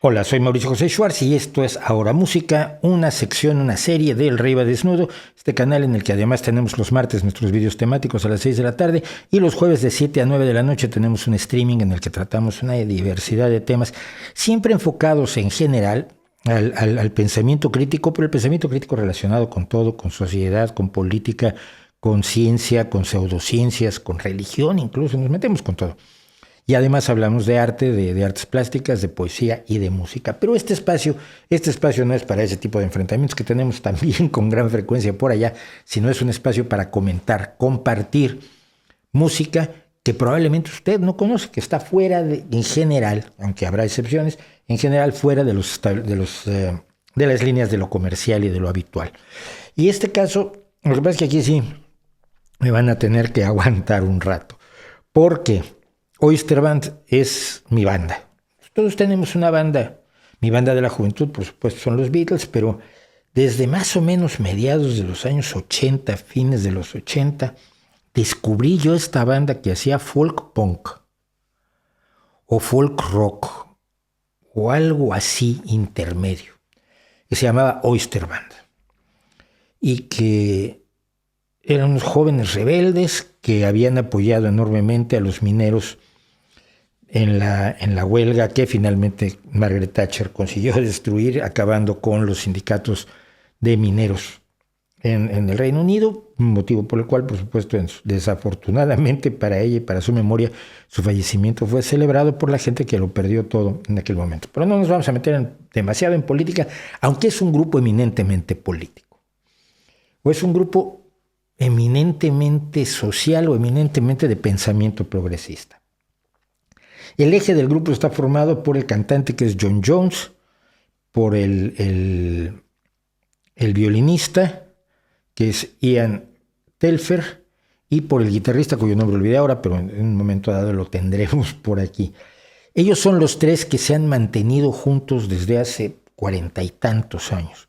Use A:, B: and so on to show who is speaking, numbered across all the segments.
A: Hola, soy Mauricio José Schwartz y esto es Ahora Música, una sección, una serie de El Rey va Desnudo, este canal en el que además tenemos los martes nuestros videos temáticos a las 6 de la tarde y los jueves de 7 a 9 de la noche tenemos un streaming en el que tratamos una diversidad de temas, siempre enfocados en general al pensamiento crítico, pero el pensamiento crítico relacionado con todo, con sociedad, con política, con ciencia, con pseudociencias, con religión, incluso nos metemos con todo. Y además hablamos de arte, de artes plásticas, de poesía y de música. Pero este espacio no es para ese tipo de enfrentamientos que tenemos también con gran frecuencia por allá, sino es un espacio para comentar, compartir música que probablemente usted no conoce, que está fuera en general, aunque habrá excepciones, en general fuera de las líneas de lo comercial y de lo habitual. Y este caso, lo que pasa es que aquí sí me van a tener que aguantar un rato, porque Oyster Band es mi banda. Todos tenemos una banda. Mi banda de la juventud, por supuesto, son los Beatles, pero desde más o menos mediados de los años 80, fines de los 80, descubrí yo esta banda que hacía folk punk o folk rock o algo así intermedio, que se llamaba Oyster Band y que eran unos jóvenes rebeldes que habían apoyado enormemente a los mineros en la huelga que finalmente Margaret Thatcher consiguió destruir, acabando con los sindicatos de mineros en el Reino Unido, motivo por el cual, por supuesto, desafortunadamente para ella y para su memoria, su fallecimiento fue celebrado por la gente que lo perdió todo en aquel momento. Pero no nos vamos a meter demasiado en política, aunque es un grupo eminentemente político. O es un grupo eminentemente social o eminentemente de pensamiento progresista. El eje del grupo está formado por el cantante que es John Jones, por el violinista que es Ian Telfer y por el guitarrista cuyo nombre olvidé ahora, pero en un momento dado lo tendremos por aquí. Ellos son los tres que se han mantenido juntos desde hace 40 y tantos años,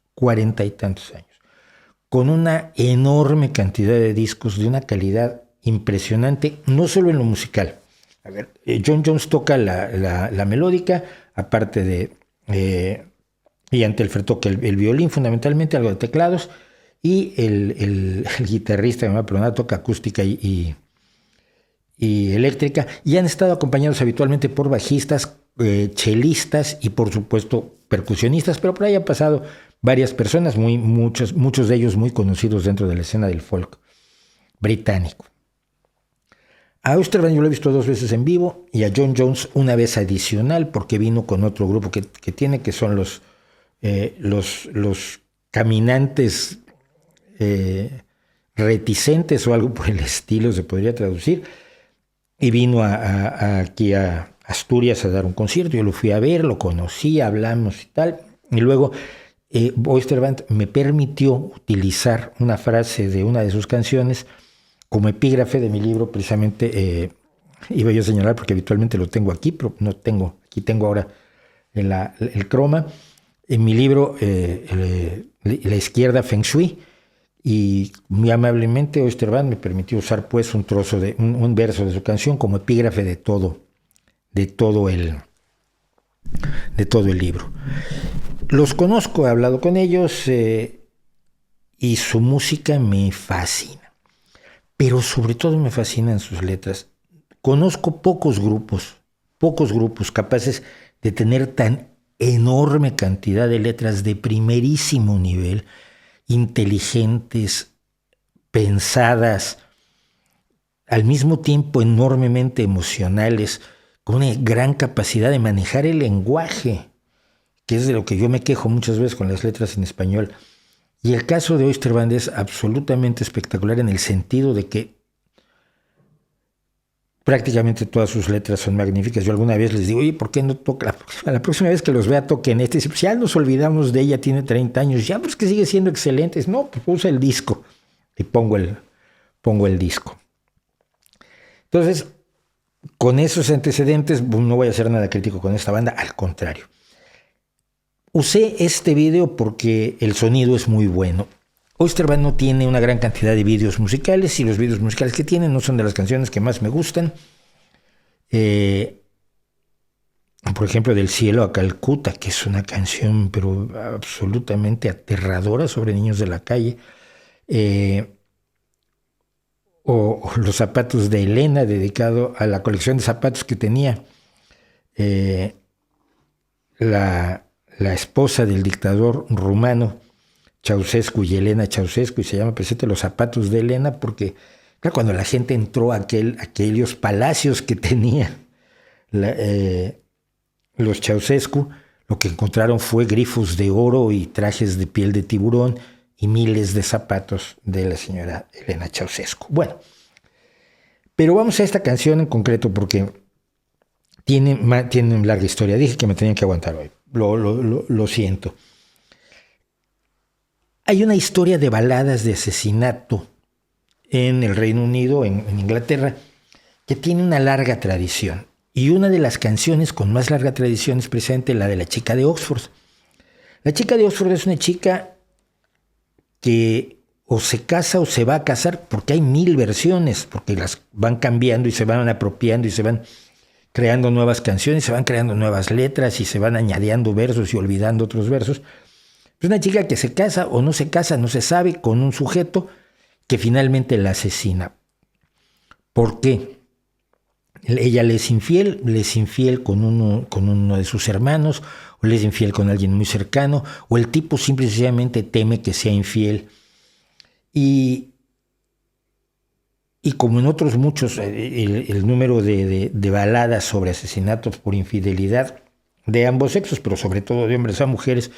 A: con una enorme cantidad de discos de una calidad impresionante, no solo en lo musical. A ver, John Jones toca la melódica, aparte de Ian Telfer toca el violín fundamentalmente, algo de teclados, y el guitarrista, toca acústica y eléctrica, y han estado acompañados habitualmente por bajistas, chelistas y por supuesto percusionistas, pero por ahí han pasado varias personas, muchos de ellos muy conocidos dentro de la escena del folk británico. A Oyster Band yo lo he visto 2 veces en vivo y a John Jones una vez adicional porque vino con otro grupo que tiene, que son los caminantes reticentes o algo por el estilo se podría traducir, y vino aquí a Asturias a dar un concierto. Yo lo fui a ver, lo conocí, hablamos y tal, y luego Oyster Band me permitió utilizar una frase de una de sus canciones como epígrafe de mi libro. Precisamente iba yo a señalar porque habitualmente lo tengo aquí, pero no tengo, aquí tengo ahora el croma. En mi libro La Izquierda Feng Shui, y muy amablemente Oyster Band me permitió usar pues un trozo de un verso de su canción como epígrafe de todo el libro. Los conozco, he hablado con ellos y su música me fascina, pero sobre todo me fascinan sus letras. Conozco pocos grupos capaces de tener tan enorme cantidad de letras de primerísimo nivel, inteligentes, pensadas, al mismo tiempo enormemente emocionales, con una gran capacidad de manejar el lenguaje, que es de lo que yo me quejo muchas veces con las letras en español. Y el caso de Oyster Band es absolutamente espectacular en el sentido de que prácticamente todas sus letras son magníficas. Yo alguna vez les digo, oye, ¿por qué no toca? La próxima vez que los vea toquen este. Pues ya nos olvidamos de ella, tiene 30 años. Ya, pues que sigue siendo excelente. No, pues usa el disco. Y pongo el disco. Entonces, con esos antecedentes, no voy a hacer nada crítico con esta banda. Al contrario. Usé este video porque el sonido es muy bueno. Oyster Band no tiene una gran cantidad de vídeos musicales y los vídeos musicales que tienen no son de las canciones que más me gustan. por ejemplo, Del cielo a Calcuta, que es una canción pero absolutamente aterradora sobre niños de la calle, o Los zapatos de Elena, dedicado a la colección de zapatos que tenía la esposa del dictador rumano Ceausescu, y Elena Ceausescu, y se llama precisamente Los zapatos de Elena, porque claro, cuando la gente entró a aquellos palacios que tenía los Ceausescu, lo que encontraron fue grifos de oro y trajes de piel de tiburón y miles de zapatos de la señora Elena Ceausescu. Bueno, pero vamos a esta canción en concreto porque tiene una larga historia. Dije que me tenían que aguantar hoy. Lo siento. Hay una historia de baladas de asesinato en el Reino Unido, en Inglaterra, que tiene una larga tradición. Y una de las canciones con más larga tradición es precisamente la de La chica de Oxford. La chica de Oxford es una chica que o se casa o se va a casar, porque hay 1000 versiones, porque las van cambiando y se van apropiando y se van creando nuevas canciones, se van creando nuevas letras y se van añadiendo versos y olvidando otros versos. Es una chica que se casa o no se casa, no se sabe, con un sujeto que finalmente la asesina. ¿Por qué? Ella le es infiel con uno de sus hermanos, o le es infiel con alguien muy cercano, o el tipo simple y sencillamente teme que sea infiel. Y como en otros muchos, el número de baladas sobre asesinatos por infidelidad de ambos sexos, pero sobre todo de hombres a mujeres,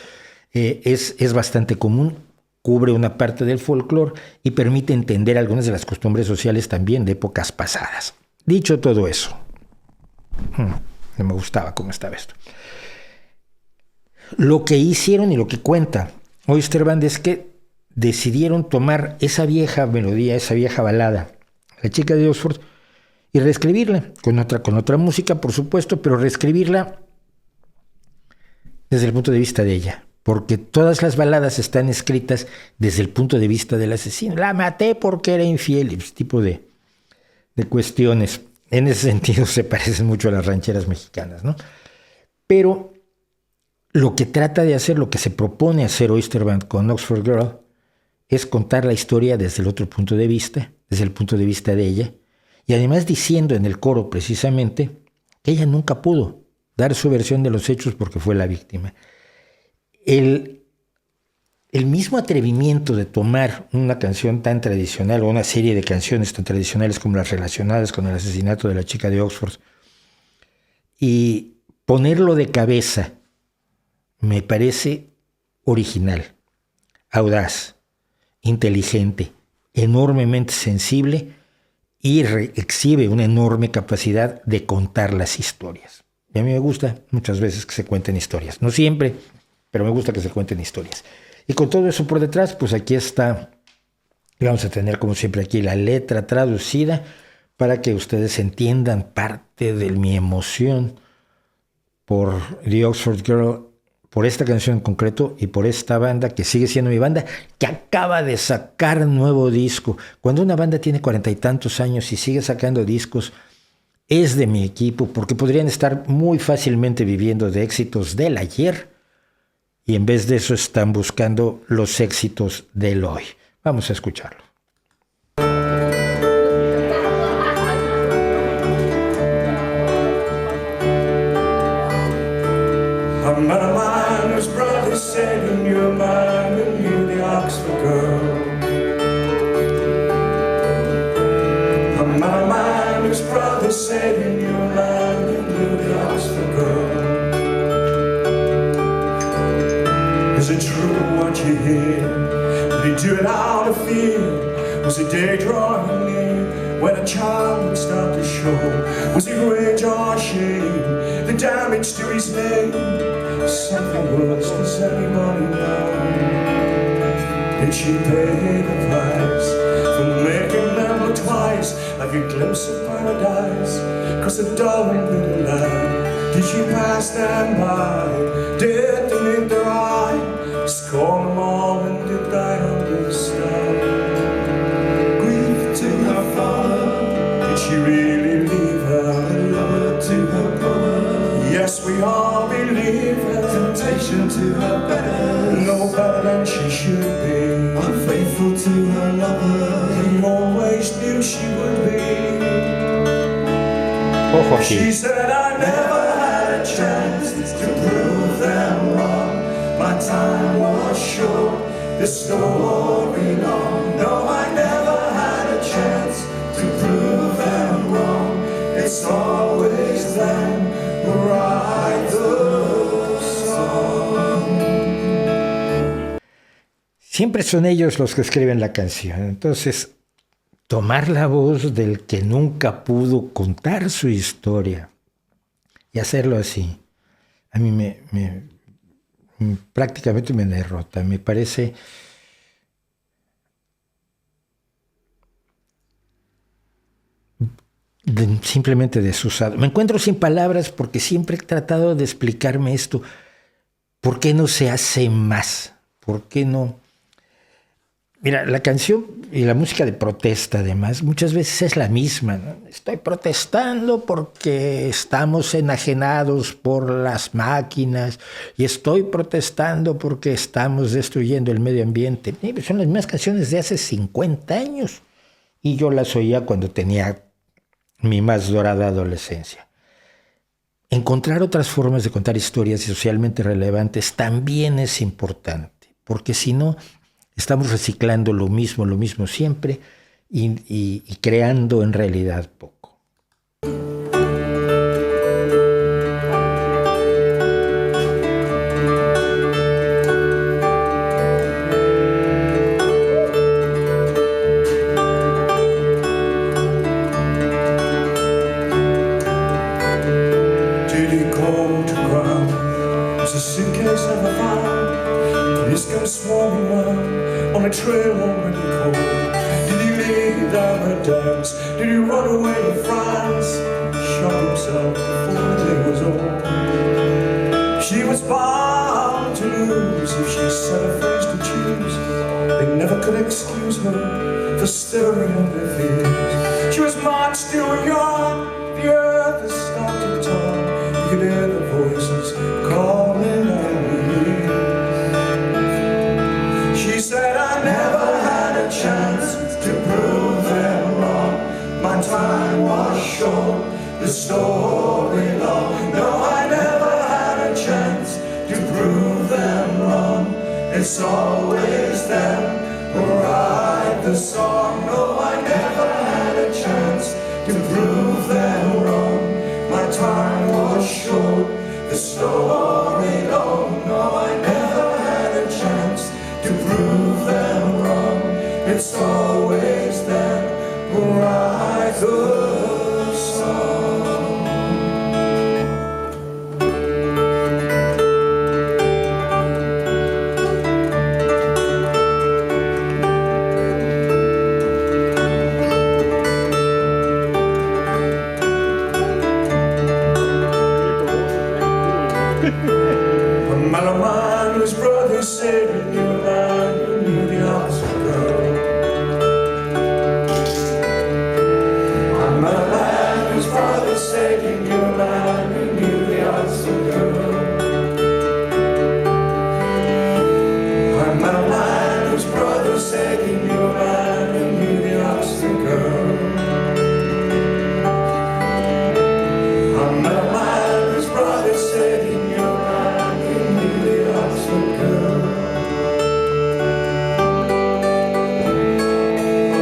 A: es bastante común, cubre una parte del folclore y permite entender algunas de las costumbres sociales también de épocas pasadas. Dicho todo eso, no me gustaba cómo estaba esto. Lo que hicieron y lo que cuenta Oyster Band es que decidieron tomar esa vieja melodía, esa vieja balada, La chica de Oxford, y reescribirla con otra música, por supuesto, pero reescribirla desde el punto de vista de ella, porque todas las baladas están escritas desde el punto de vista del asesino. La maté porque era infiel, y ese tipo de cuestiones. En ese sentido se parecen mucho a las rancheras mexicanas, ¿no? Pero lo que trata de hacer, lo que se propone hacer Oyster Band con Oxford Girl, es contar la historia desde el otro punto de vista, desde el punto de vista de ella, y además diciendo en el coro precisamente que ella nunca pudo dar su versión de los hechos porque fue la víctima. El mismo atrevimiento de tomar una canción tan tradicional o una serie de canciones tan tradicionales como las relacionadas con el asesinato de la chica de Oxford y ponerlo de cabeza me parece original, audaz, inteligente, enormemente sensible y exhibe una enorme capacidad de contar las historias. Y a mí me gusta muchas veces que se cuenten historias, no siempre, pero me gusta que se cuenten historias. Y con todo eso por detrás, pues aquí está, vamos a tener como siempre aquí la letra traducida para que ustedes entiendan parte de mi emoción por The Oxford Girl, por esta canción en concreto y por esta banda que sigue siendo mi banda, que acaba de sacar nuevo disco. Cuando una banda tiene 40 y tantos años y sigue sacando discos, es de mi equipo, porque podrían estar muy fácilmente viviendo de éxitos del ayer y en vez de eso están buscando los éxitos del hoy. Vamos a escucharlo.
B: A man of mine whose brother said he knew a man who knew the Oxford girl. A man of mine whose brother said he knew a man who knew the Oxford girl. Is it true what you hear? Did he do it out of fear? Was the day drawing near when a child would start to show? Was it rage or shame? The damage to his name? Something worse, does anybody know? Did she pay the price for making them look twice like a glimpse of paradise? Cause the dull and bitter light, did she pass them by? Did they meet their eye? Scorn them all and did I understand? Grief to her father, did she really leave her? Love to her brother, yes we to her betters, no better than she should be, unfaithful to her lover, he always knew she would be.
A: Ojo aquí.
B: She said I never had a chance to prove them wrong, my time was short, the story long. No, I never had a chance to prove them wrong. It's always them who write the song.
A: Siempre son ellos los que escriben la canción. Entonces, tomar la voz del que nunca pudo contar su historia y hacerlo así, a mí prácticamente me derrota. Me parece simplemente desusado. Me encuentro sin palabras porque siempre he tratado de explicarme esto. ¿Por qué no se hace más? ¿Por qué no? Mira, la canción y la música de protesta, además, muchas veces es la misma, ¿no? Estoy protestando porque estamos enajenados por las máquinas y estoy protestando porque estamos destruyendo el medio ambiente. Son las mismas canciones de hace 50 años y yo las oía cuando tenía mi más dorada adolescencia. Encontrar otras formas de contar historias socialmente relevantes también es importante, porque si no, estamos reciclando lo mismo siempre y creando en realidad poco.
B: Did he go to ground? Was a suitcase ever found? Police come swarming round on a trail already cold. Did he lay down her dance? Did he run away to France? Shot himself before the day was old. She was bound to lose if she set her face to choose. They never could excuse her for stirring up their fears. She was much too young. The earth has stopped to talk. You could hear the voices calling out her name. She said I never had a chance to prove them wrong. My time was short, the story long. No, I never had a chance to prove them wrong. It's always them who write the song. No, I never had a chance to prove them wrong. My time was short, the story long. No, I never had a chance to prove them wrong. It's always them who write the song. I met a man whose brother said he knew a man who knew the Oxford girl. I met a man whose brother said he knew a man who knew the Oxford girl. I met a man whose brother said he knew a man who knew the Oxford girl. I met a man whose brother said he knew a man who knew the Oxford girl.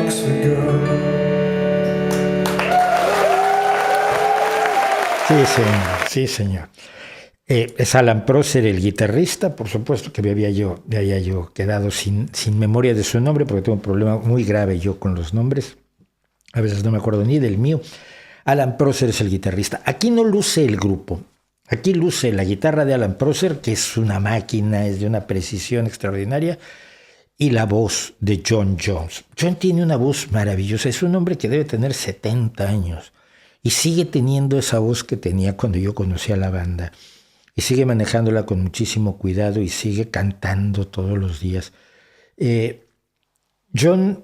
B: Oxford girl.
A: Sí, señor, sí, señor. Es Alan Prosser, el guitarrista. Por supuesto que me había yo quedado sin memoria de su nombre, porque tengo un problema muy grave yo con los nombres. A veces no me acuerdo ni del mío. Alan Prosser es el guitarrista. Aquí no luce el grupo. Aquí luce la guitarra de Alan Prosser, que es una máquina, es de una precisión extraordinaria, y la voz de John Jones. John tiene una voz maravillosa. Es un hombre que debe tener 70 años y sigue teniendo esa voz que tenía cuando yo conocí a la banda. Y sigue manejándola con muchísimo cuidado y sigue cantando todos los días. John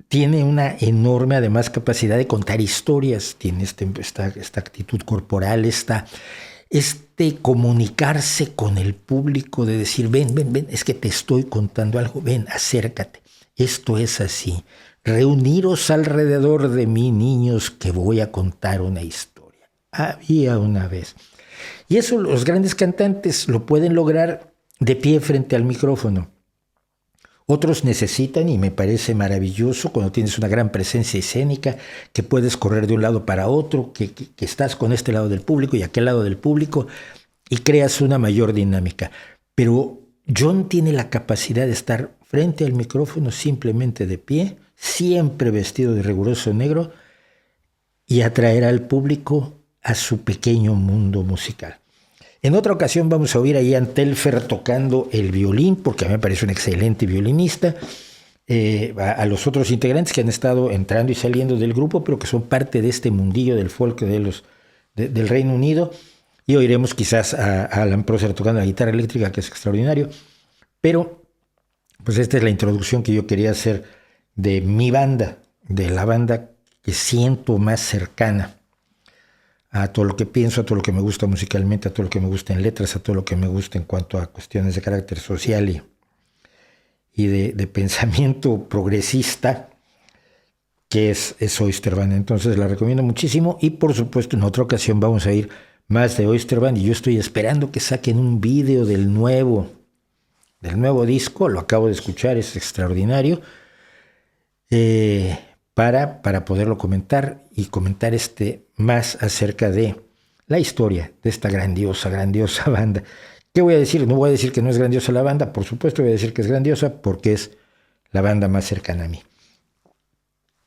A: tiene una enorme, además, capacidad de contar historias. Tiene esta actitud corporal, es este comunicarse con el público, de decir, ven, es que te estoy contando algo, ven, acércate, esto es así, reuniros alrededor de mí, niños, que voy a contar una historia. Había una vez. Y eso los grandes cantantes lo pueden lograr de pie frente al micrófono. Otros necesitan, y me parece maravilloso, cuando tienes una gran presencia escénica, que puedes correr de un lado para otro, que estás con este lado del público y aquel lado del público, y creas una mayor dinámica. Pero John tiene la capacidad de estar frente al micrófono simplemente de pie, siempre vestido de riguroso negro, y atraer al público a su pequeño mundo musical. En otra ocasión vamos a oír a Ian Telfer tocando el violín, porque a mí me parece un excelente violinista, a los otros integrantes que han estado entrando y saliendo del grupo, pero que son parte de este mundillo del folk del Reino Unido, y oiremos quizás a Alan Prosser tocando la guitarra eléctrica, que es extraordinario, pero pues esta es la introducción que yo quería hacer de mi banda, de la banda que siento más cercana a todo lo que pienso, a todo lo que me gusta musicalmente, a todo lo que me gusta en letras, a todo lo que me gusta en cuanto a cuestiones de carácter social y de pensamiento progresista, que es Oyster Band. Entonces la recomiendo muchísimo, y por supuesto en otra ocasión vamos a ir más de Oyster Band, y yo estoy esperando que saquen un video del nuevo disco, lo acabo de escuchar, es extraordinario, para poderlo comentar y comentar más acerca de la historia de esta grandiosa banda. ¿Qué voy a decir? No voy a decir que no es grandiosa la banda, por supuesto voy a decir que es grandiosa porque es la banda más cercana a mí.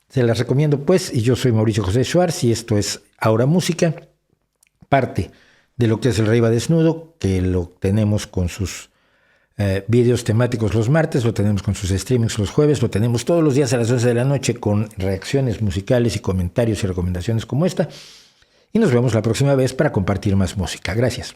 A: Se las recomiendo pues, y yo soy Mauricio José Schwartz y esto es Ahora Música, parte de lo que es el Rey va Desnudo, que lo tenemos con sus vídeos temáticos los martes, lo tenemos con sus streamings los jueves, lo tenemos todos los días a las 11 de la noche con reacciones musicales y comentarios y recomendaciones como esta. Y nos vemos la próxima vez para compartir más música. Gracias.